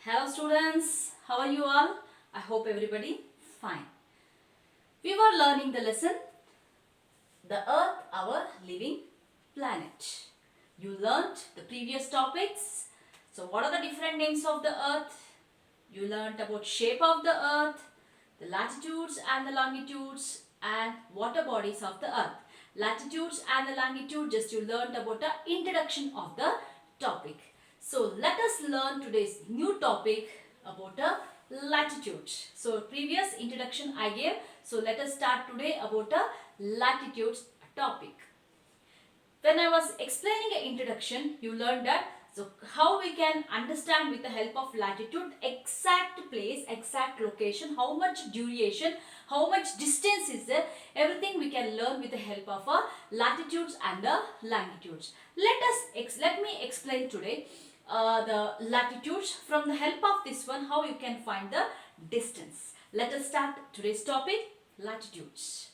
Hello students, how are you all? I hope everybody fine. We were learning the lesson, the Earth, our living planet. You learnt the previous topics. So what are the different names of the Earth? You learnt about shape of the Earth, the latitudes and the longitudes and water bodies of the Earth. Latitudes and the longitude, just you learnt about the introduction of the topic. So let us learn today's new topic about the latitudes. So previous introduction I gave. So let us start today about the latitudes topic. When I was explaining an introduction, you learned that so how we can understand with the help of latitude exact place, exact location, how much duration, how much distance is there, everything we can learn with the help of latitudes and the longitudes. Let me explain today the latitudes. From the help of this one, how you can find the distance. Let us start today's topic, latitudes.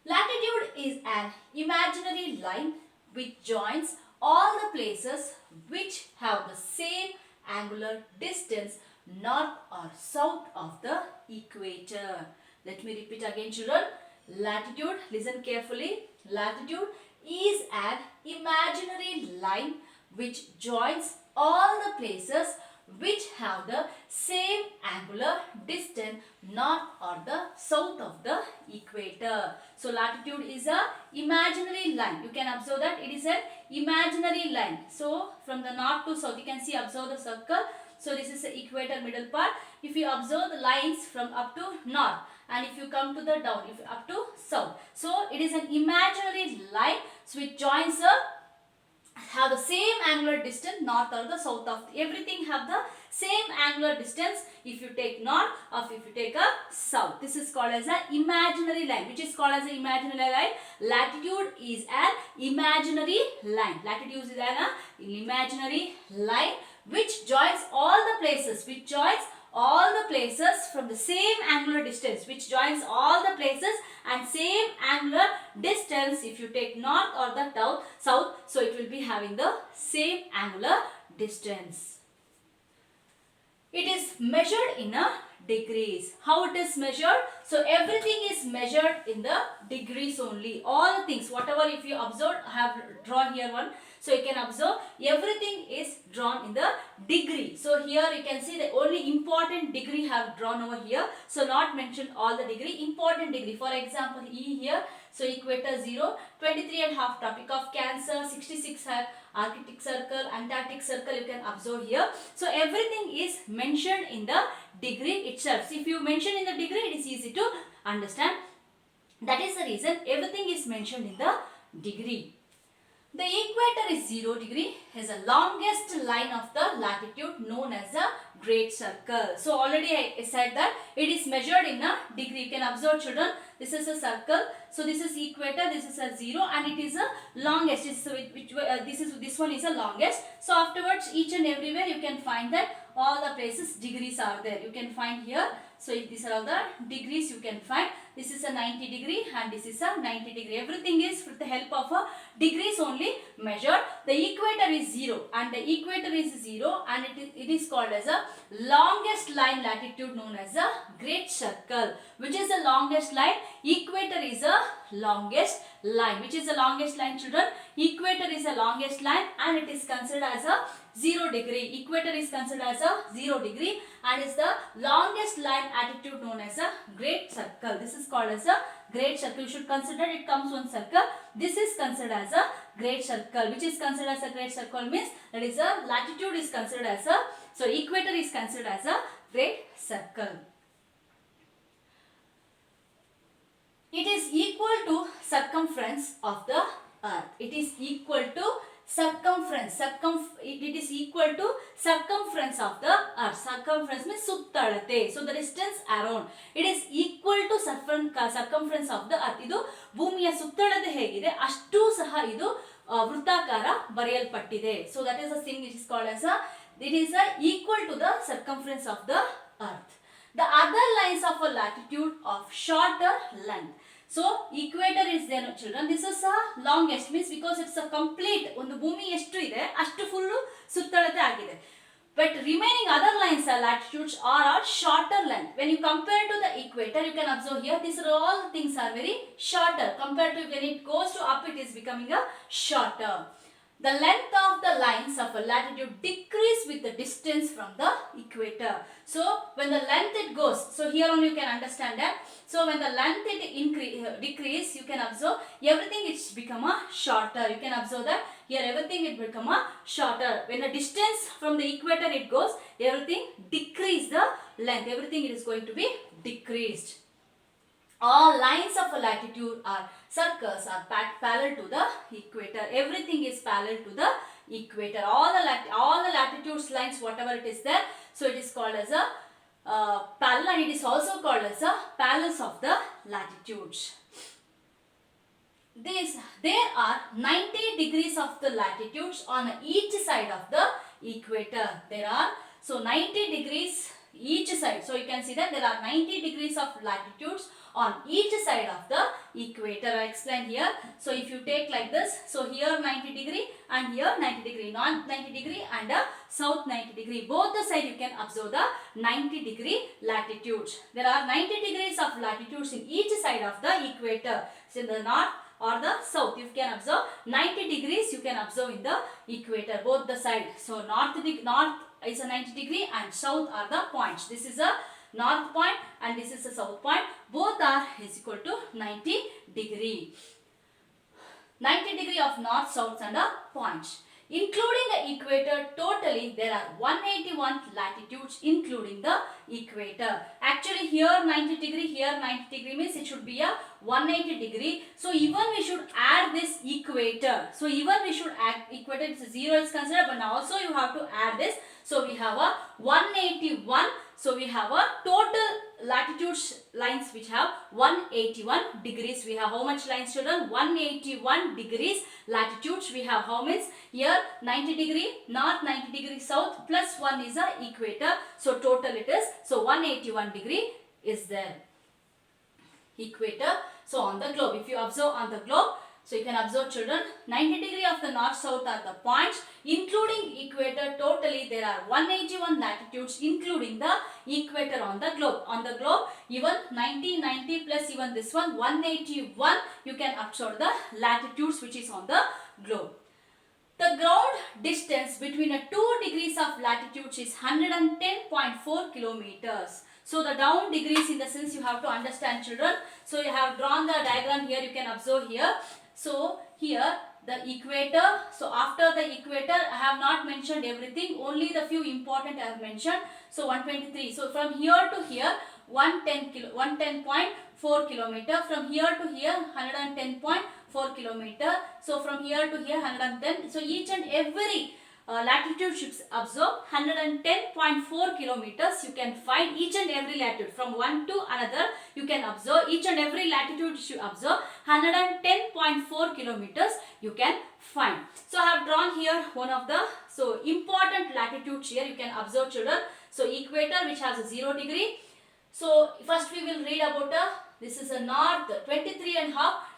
Latitude is an imaginary line which joins all the places which have the same angular distance north or south of the equator. Let me repeat again, children. Latitude, listen carefully. Latitude is an imaginary line which joins all the places which have the same angular distance north or the south of the equator. So latitude is a imaginary line. You can observe that it is an imaginary line. So from the north to south, you can see, observe the circle. So this is the equator middle part. If you observe the lines from up to north and if you come to the down, if up to south. So it is an imaginary line which joins have the same angular distance north or the south of everything have the same angular distance if you take north or if you take a south. This is called as an imaginary line. Which is called as an imaginary line? Latitude is an imaginary line. Latitude is an imaginary line which joins all the places, from the same angular distance, which joins all the places and same angular distance if you take north or the south, so it will be having the same angular distance. It is measured in degrees. How it is measured? So everything is measured in the degrees only. All the things, whatever if you observe, I have drawn here one. So you can observe everything is drawn in the degree. So here you can see the only important degree have drawn over here. So not mentioned all the degree, important degree. For example, E here. So equator 0, 23.5 Tropic of Cancer, 66 Arctic Circle, Antarctic Circle you can observe here. So everything is mentioned in the degree itself. So if you mention in the degree, it is easy to understand. That is the reason everything is mentioned in the degree. The equator is 0 degree, is the longest line of the latitude known as a great circle. So already I said that it is measured in a degree. You can observe, children, this is a circle. So this is equator, this is a 0 and it is a longest. This one is a longest. So afterwards each and everywhere you can find that all the places degrees are there. You can find here. So if these are all the degrees you can find. This is a 90 degree and this is a 90 degree. Everything is with the help of a degrees only measured. The equator is 0 and the equator is 0 and it is called as a longest line latitude known as a great circle. Which is the longest line? Equator is a longest line. Which is the longest line, children? Equator is the longest line and it is considered as a 0 degree. Equator is considered as a 0 degree and is the longest line attitude known as a great circle. This is called as a great circle. You should consider it comes one circle. This is considered as a great circle. Which is considered as a great circle means that is a latitude is considered as a, so equator is considered as a great circle. It is equal to circumference of the earth. It is equal to circumference. It is equal to circumference of the earth. Circumference means suttalate. So the distance around. It is equal to circumference of the earth. Idu ಭೂಮಿಯ ಸುತ್ತಳತೆ ಹೇಗಿದೆ ಅಷ್ಟು ಸಹ ಇದು ವೃತ್ತಾಕಾರ ಬರೆಯಲ್ಪಟ್ಟಿದೆ. So that is the thing it is called as it is equal to the circumference of the earth. The other lines of a latitude of shorter length. So equator is there, children. This is a longest means because it's a complete ಒಂದು ಭೂಮಿ ಎಷ್ಟು ಇದೆ ಅಷ್ಟು full ಸುತ್ತಳತೆ ಆಗಿದೆ. But remaining other lines or latitudes are shorter length. When you compare to the equator, you can observe here, these are all things are very shorter. Compared to when it goes to up, it is becoming a shorter. The length of the lines of a latitude decrease with the distance from the equator. So when the length it goes, so here only you can understand that. So when the length it decrease, you can observe everything it's become a shorter. You can observe that here everything it become a shorter. When the distance from the equator it goes, everything decrease the length. Everything it is going to be decreased. All lines of a latitude or circles are parallel to the equator. Everything is parallel to the equator. All the latitudes lines, whatever it is there, so it is called as a parallel, and it is also called as a parallels of the latitudes. There are 90 degrees of the latitudes on each side of the equator. There are 90 degrees each side. So you can see that there are 90 degrees of latitudes on each side of the equator. I explained here. So if you take like this, so here 90 degree and here 90 degree, north 90 degree and south 90 degree. Both the side you can observe the 90 degree latitudes. There are 90 degrees of latitudes in each side of the equator. So in the north or the south, you can observe 90 degrees you can observe in the equator, both the side. So north is a 90 degree and south are the points. This is a north point and this is a south point. Both are is equal to 90 degree. 90 degree of north, south and points. Including the equator, totally there are 181 latitudes including the equator. Actually here 90 degree, here 90 degree means it should be a 180 degree. So even we should add this equator. So even we should add equator, it's 0 is considered, but now also you have to add this. So we have a 181. So we have a total latitudes lines which have 181 degrees. We have how much lines, children? 181 degrees latitudes. We have how much? Here 90 degree north, 90 degree south, plus 1 is a equator. So total it is, so 181 degree is there. Equator. So on the globe, if you observe on the globe, so you can observe, children, 90 degree of the north, south are the points. Including equator, totally there are 181 latitudes including the equator on the globe. On the globe, even 90 plus even this one, 181, you can observe the latitudes which is on the globe. The ground distance between 2 degrees of latitudes is 110.4 kilometers. So the down degrees, in the sense you have to understand, children. So you have drawn the diagram here, you can observe here. So here the equator, so after the equator I have not mentioned everything, only the few important I have mentioned. So 123, so from here to here 110.4 kilometer, from here to here 110.4 kilometer, so from here to here 110, so each and every latitude should observe 110.4 kilometers. You can find each and every latitude from one to another. You can observe each and every latitude should observe 110.4 kilometers. You can find. So I have drawn here one of the important latitudes here. You can observe, children. So equator which has a 0 degree. So first we will read about this is a north 23.5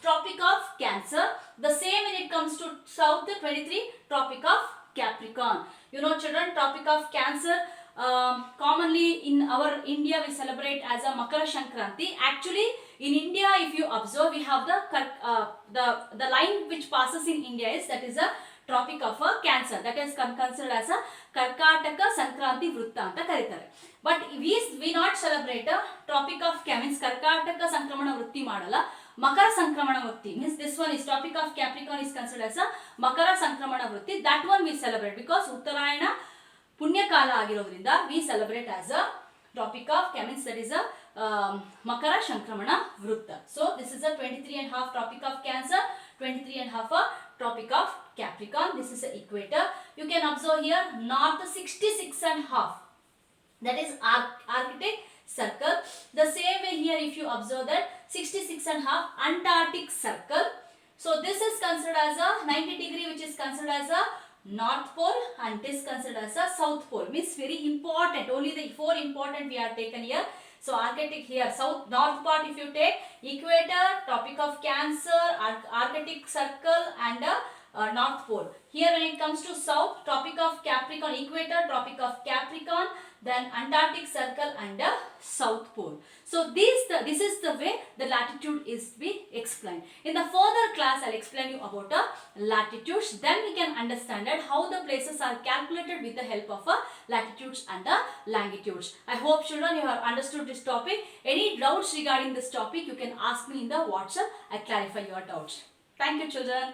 Tropic of Cancer. The same when it comes to south 23 Tropic of Capricorn. You know, children, Tropic of Cancer, commonly in our India we celebrate as a Makara Sankranti. Actually in India, if you observe, we have the line which passes in India is, that is a Tropic of Cancer. That is considered as a Karkataka Sankranti Vrutta anta karitare. But we not celebrate a Tropic of Cancer, means Karkataka Sankramana Vrutti madala. Makara Sankramana Vrutti means this one is Tropic of Capricorn is considered as a Makara Sankramana Vrutti. That one we celebrate because Uttarayana Punya Kala agirodrinda we celebrate as a Tropic of Cancer, that is a Makara Sankramana Vrutta. So this is a 23.5 Tropic of Cancer, 23.5 Tropic of Capricorn. This is the equator. You can observe here north 66.5. That is Arctic Circle. The same way here, if you observe that 66.5 Antarctic Circle. So this is considered as a 90 degree, which is considered as a North Pole, and this is considered as a South Pole. Means very important. Only the 4 important we have taken here. So Arctic here, south north part if you take, equator, Tropic of Cancer, Arctic Circle and North Pole. Here when it comes to south, Tropic of Capricorn, Equator, Tropic of Capricorn, then Antarctic Circle and the South Pole. So this is the way the latitude is to be explained. In the further class, I'll explain you about latitudes. Then we can understand that how the places are calculated with the help of latitudes and the longitudes. I hope children you have understood this topic. Any doubts regarding this topic, you can ask me in the WhatsApp. I clarify your doubts. Thank you children.